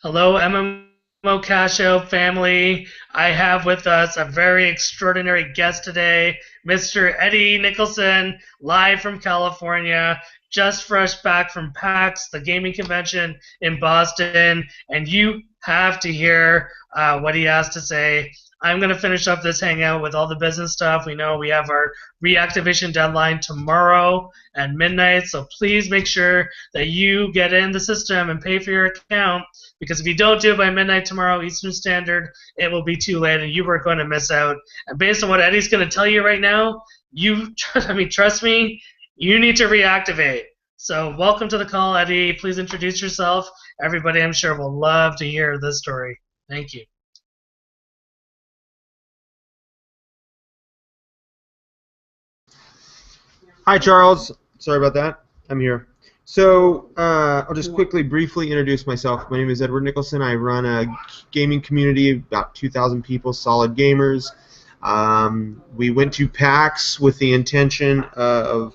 Hello, MMOCashout family. I have with us a very extraordinary guest today, Mr. Eddie Nicholson, live from California, just fresh back from PAX, the gaming convention in Boston, and you have to hear what he has to say. I'm going to finish up this hangout with all the business stuff. We know we have our reactivation deadline tomorrow at midnight, so please make sure that you get in the system and pay for your account because if you don't do it by midnight tomorrow Eastern Standard, it will be too late and you are going to miss out. And based on what Eddie's going to tell you right now, trust me, you need to reactivate. So welcome to the call, Eddie. Please introduce yourself. Everybody, I'm sure, will love to hear this story. Thank you. Hi, Charles. Sorry about that. I'm here. So I'll just quickly, briefly introduce myself. My name is Edward Nicholson. I run a gaming community, about 2,000 people, solid gamers. We went to PAX with the intention of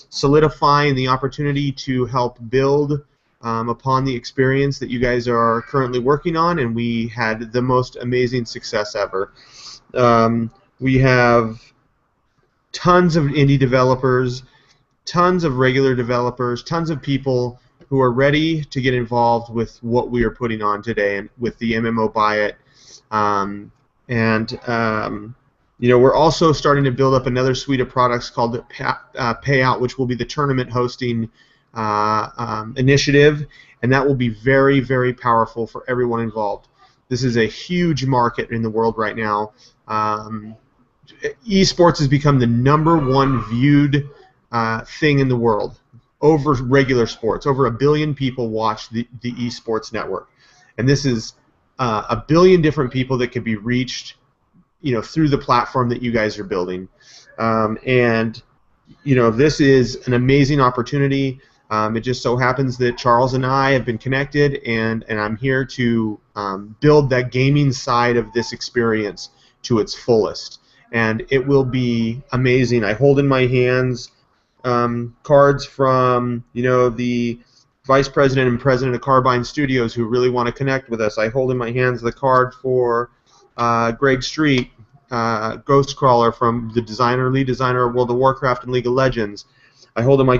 solidifying the opportunity to help build upon the experience that you guys are currently working on, and we had the most amazing success ever. We have tons of indie developers, tons of regular developers, tons of people who are ready to get involved with what we are putting on today and with the MMO Buy It. We're also starting to build up another suite of products called the Payout, which will be the tournament hosting initiative, and that will be very, very powerful for everyone involved. This is a huge market in the world right now. Esports has become the #1 viewed thing in the world over regular sports. Over 1 billion people watch the esports network, and this is 1 billion different people that can be reached, through the platform that you guys are building. This is an amazing opportunity. It just so happens that Charles and I have been connected, and I'm here to build that gaming side of this experience to its fullest. And it will be amazing. I hold in my hands cards from the vice president and president of Carbine Studios who really want to connect with us. I hold in my hands the card for Greg Street, Ghostcrawler, from the lead designer of World of Warcraft and League of Legends. I hold in my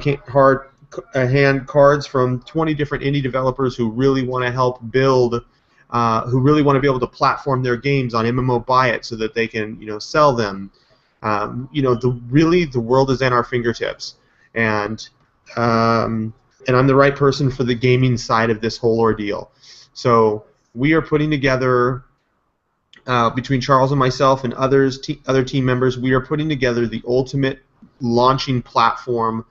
hand cards from 20 different indie developers who really want to help build. Who really want to be able to platform their games on MMO Buy It so that they can, sell them. The world is at our fingertips, and I'm the right person for the gaming side of this whole ordeal. So we are putting together, between Charles and myself and other team members, we are putting together the ultimate launching platform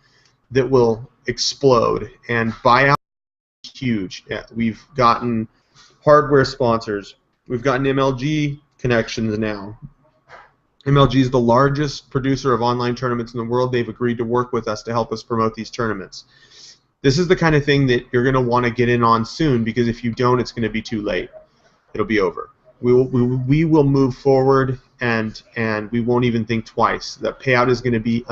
that will explode. And buyout is huge. Yeah, we've gotten hardware sponsors. We've gotten MLG connections now. MLG is the largest producer of online tournaments in the world. They've agreed to work with us to help us promote these tournaments. This is the kind of thing that you're going to want to get in on soon, because if you don't, it's going to be too late. It'll be over. We will move forward, and we won't even think twice. The Payout is going to be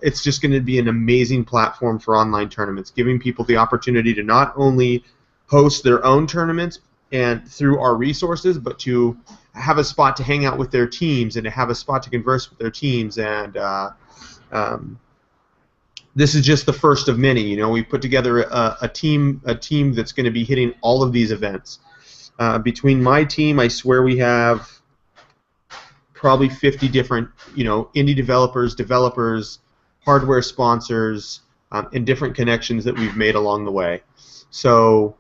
it's just going to be an amazing platform for online tournaments, giving people the opportunity to not only host their own tournaments and through our resources, but to have a spot to hang out with their teams and to have a spot to converse with their teams. And this is just the first of many. We put together a team that's going to be hitting all of these events. Between my team, I swear we have probably 50 different, indie developers, hardware sponsors, and different connections that we've made along the way. So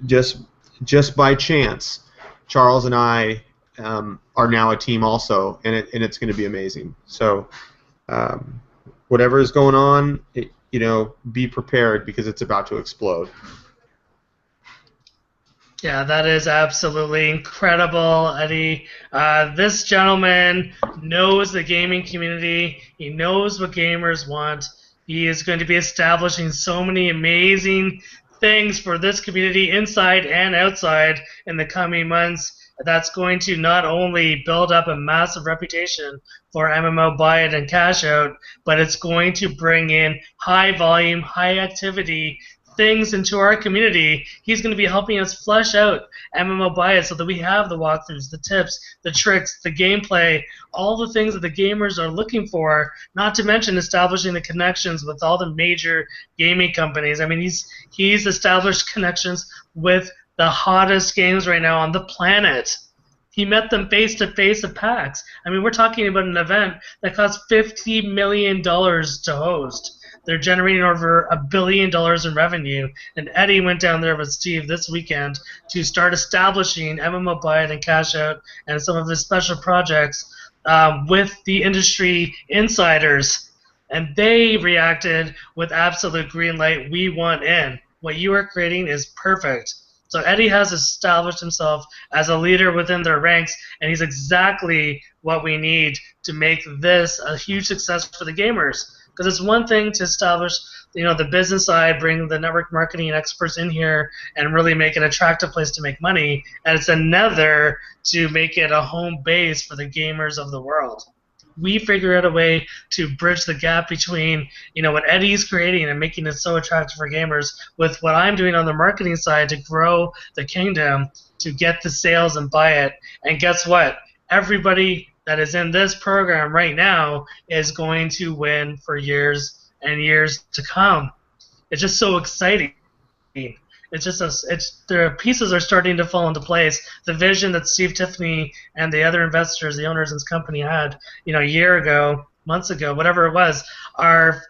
just by chance, Charles and I are now a team also, and it's going to be amazing. So whatever is going on, be prepared, because it's about to explode. Yeah, that is absolutely incredible, Eddie. This gentleman knows the gaming community. He knows what gamers want. He is going to be establishing so many amazing things for this community inside and outside in the coming months. That's going to not only build up a massive reputation for MMO Buy It and Cash Out, but it's going to bring in high volume, high activity things into our community. He's going to be helping us flesh out MMO bias so that we have the walkthroughs, the tips, the tricks, the gameplay, all the things that the gamers are looking for, not to mention establishing the connections with all the major gaming companies. I mean, he's established connections with the hottest games right now on the planet. He met them face to face at PAX. I mean, we're talking about an event that cost $50 million to host. They're generating over $1 billion in revenue. And Eddie went down there with Steve this weekend to start establishing MMO Buy It and Cash Out and some of his special projects with the industry insiders. And they reacted with absolute green light. We want in. What you are creating is perfect. So Eddie has established himself as a leader within their ranks, and he's exactly what we need to make this a huge success for the gamers. Because it's one thing to establish, the business side, bring the network marketing experts in here, and really make it an attractive place to make money, and it's another to make it a home base for the gamers of the world. We figure out a way to bridge the gap between what Eddie's creating and making it so attractive for gamers with what I'm doing on the marketing side to grow the kingdom, to get the sales and buy it. And guess what? Everybody that is in this program right now is going to win for years and years to come. It's just so exciting. It's just the pieces are starting to fall into place. The vision that Steve Tiffany and the other investors, the owners of his company had, a year ago, months ago, whatever it was,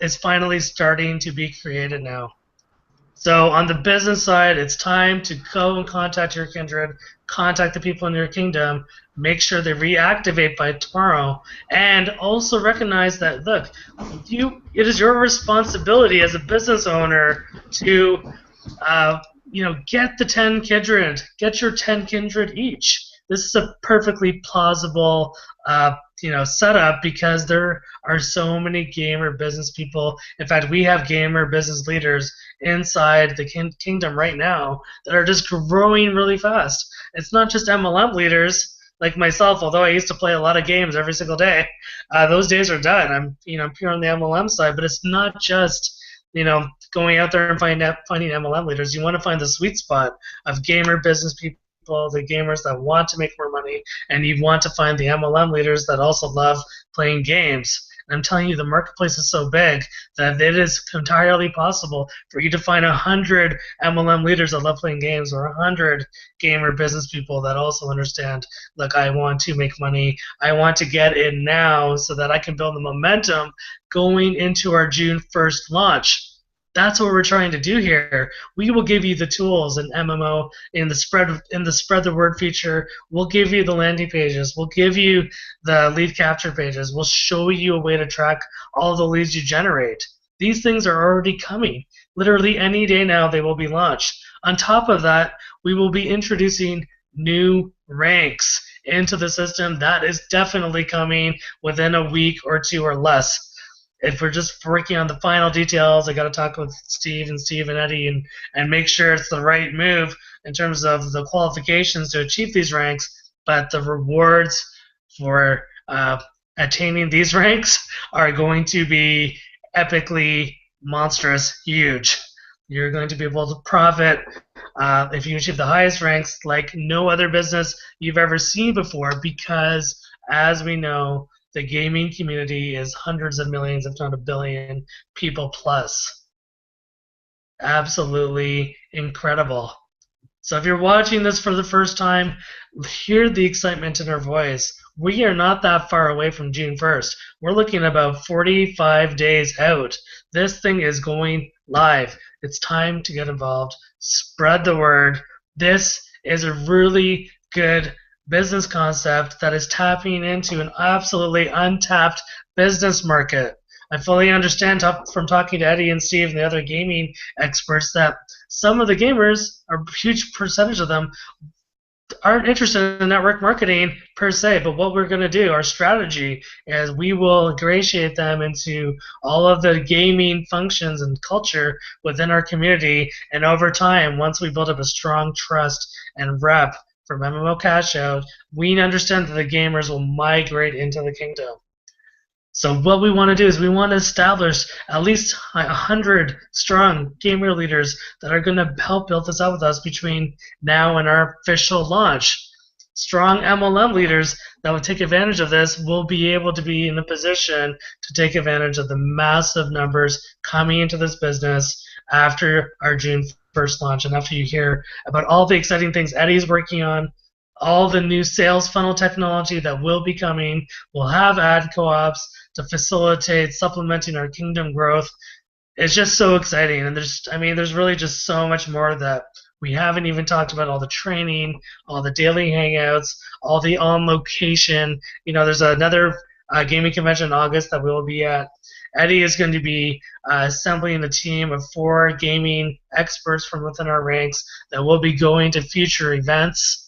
is finally starting to be created now. So on the business side, it's time to go and contact your kindred, contact the people in your kingdom, make sure they reactivate by tomorrow, and also recognize that, look, it is your responsibility as a business owner to get the 10 kindred, get your 10 kindred each. This is a perfectly plausible, setup because there are so many gamer business people. In fact, we have gamer business leaders inside the kingdom right now that are just growing really fast. It's not just MLM leaders like myself, although I used to play a lot of games every single day. Those days are done. I'm pure on the MLM side, but it's not just going out there and finding MLM leaders. You want to find the sweet spot of gamer business people, the gamers that want to make more money, and you want to find the MLM leaders that also love playing games. And I'm telling you, the marketplace is so big that it is entirely possible for you to find 100 MLM leaders that love playing games, or 100 gamer business people that also understand, look, I want to make money. I want to get in now so that I can build the momentum going into our June 1st launch. That's what we're trying to do here. We will give you the tools in MMO, in the spread the word feature. We'll give you the landing pages. We'll give you the lead capture pages. We'll show you a way to track all the leads you generate. These things are already coming. Literally any day now they will be launched. On top of that, we will be introducing new ranks into the system. That is definitely coming within a week or two or less. If we're just working on the final details, I got to talk with Steve and Eddie and make sure it's the right move in terms of the qualifications to achieve these ranks. But the rewards for attaining these ranks are going to be epically monstrous, huge. You're going to be able to profit if you achieve the highest ranks like no other business you've ever seen before, because, as we know, the gaming community is hundreds of millions, if not a billion, people plus. Absolutely incredible. So if you're watching this for the first time, hear the excitement in our voice. We are not that far away from June 1st. We're looking about 45 days out. This thing is going live. It's time to get involved. Spread the word. This is a really good business concept that is tapping into an absolutely untapped business market. I fully understand from talking to Eddie and Steve and the other gaming experts that some of the gamers, a huge percentage of them, aren't interested in network marketing per se, but what we're going to do, our strategy, is we will ingratiate them into all of the gaming functions and culture within our community, and over time, once we build up a strong trust and rep from MMOCashout, we understand that the gamers will migrate into the kingdom. So what we want to do is we want to establish at least 100 strong gamer leaders that are going to help build this out with us between now and our official launch. Strong MLM leaders that would take advantage of this will be able to be in the position to take advantage of the massive numbers coming into this business after our June 1st launch and after you hear about all the exciting things Eddie's working on, all the new sales funnel technology that will be coming. We'll have ad co-ops to facilitate supplementing our kingdom growth. It's just so exciting, and there's really just so much more that we haven't even talked about. All the training, all the daily hangouts, all the on location. There's another gaming convention in August that we will be at. Eddie is going to be assembling a team of 4 gaming experts from within our ranks that will be going to future events.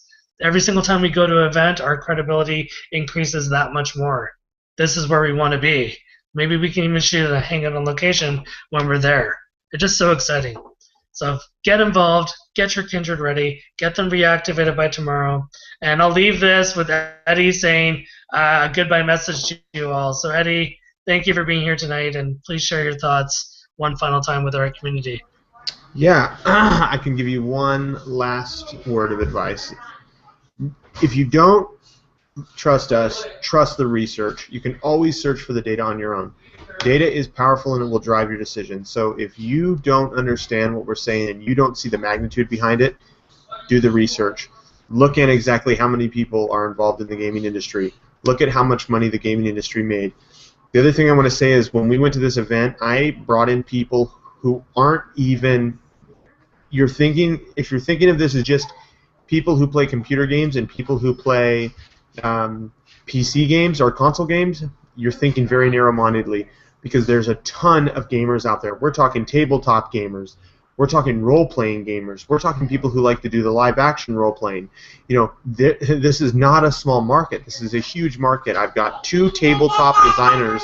Every single time we go to an event, our credibility increases that much more. This is where we want to be. Maybe we can even shoot a hangout on location when we're there. It's just so exciting. So get involved, get your kindred ready, get them reactivated by tomorrow. And I'll leave this with Eddie saying a goodbye message to you all. So Eddie, thank you for being here tonight, and please share your thoughts one final time with our community. Yeah, I can give you one last word of advice. If you don't trust us, trust the research. You can always search for the data on your own. Data is powerful and it will drive your decision. So if you don't understand what we're saying and you don't see the magnitude behind it, do the research. Look at exactly how many people are involved in the gaming industry. Look at how much money the gaming industry made. The other thing I want to say is when we went to this event, I brought in people who aren't even, if you're thinking of this as just people who play computer games and people who play PC games or console games, you're thinking very narrow-mindedly, because there's a ton of gamers out there. We're talking tabletop gamers. We're talking role-playing gamers. We're talking people who like to do the live-action role-playing. This is not a small market. This is a huge market. I've got 2 tabletop designers.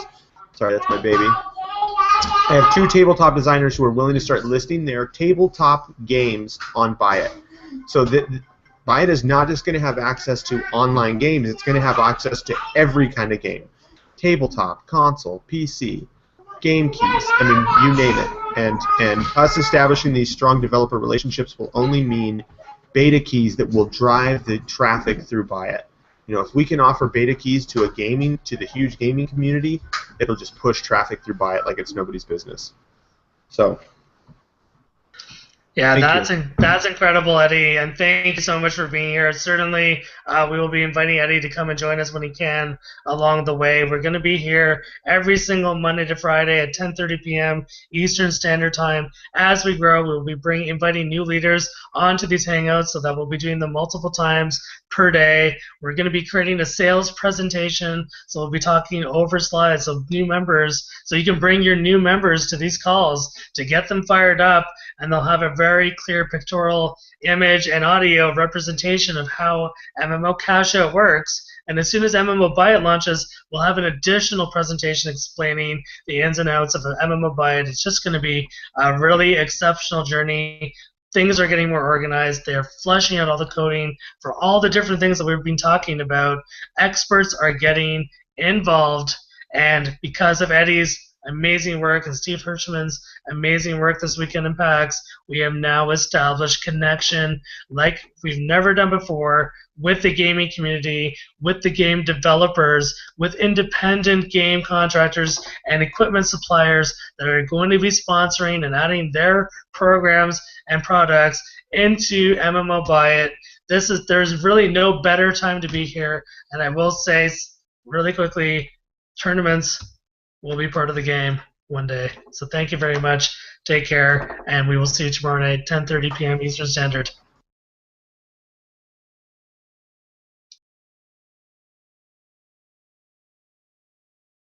Sorry, that's my baby. I have 2 tabletop designers who are willing to start listing their tabletop games on Buy It. So Buy It is not just going to have access to online games. It's going to have access to every kind of game. Tabletop, console, PC, game keys, I mean, you name it. And us establishing these strong developer relationships will only mean beta keys that will drive the traffic through Buy It. If we can offer beta keys to the huge gaming community, it'll just push traffic through Buy It like it's nobody's business. So, yeah, that's incredible, Eddie, and thank you so much for being here. Certainly, we will be inviting Eddie to come and join us when he can along the way. We're going to be here every single Monday to Friday at 10:30 p.m. Eastern Standard Time. As we grow, we will be inviting new leaders onto these hangouts, so that we'll be doing them multiple times per day. We're going to be creating a sales presentation, so we'll be talking over slides, so new members, so you can bring your new members to these calls to get them fired up, and they'll have a very clear pictorial image and audio representation of how MMOCashout works. And as soon as MMO Buy It launches, we'll have an additional presentation explaining the ins and outs of an MMO Buy It. It's just going to be a really exceptional journey. Things are getting more organized. They're fleshing out all the coding for all the different things that we've been talking about. Experts are getting involved, and because of Eddie's amazing work and Steve Hirschman's amazing work this weekend in PAX, we have now established connection like we've never done before with the gaming community, with the game developers, with independent game contractors and equipment suppliers that are going to be sponsoring and adding their programs and products into MMO Buy It. There's really no better time to be here, and I will say really quickly, tournaments will be part of the game one day. So thank you very much. Take care, and we will see you tomorrow night, 10:30 p.m. Eastern Standard.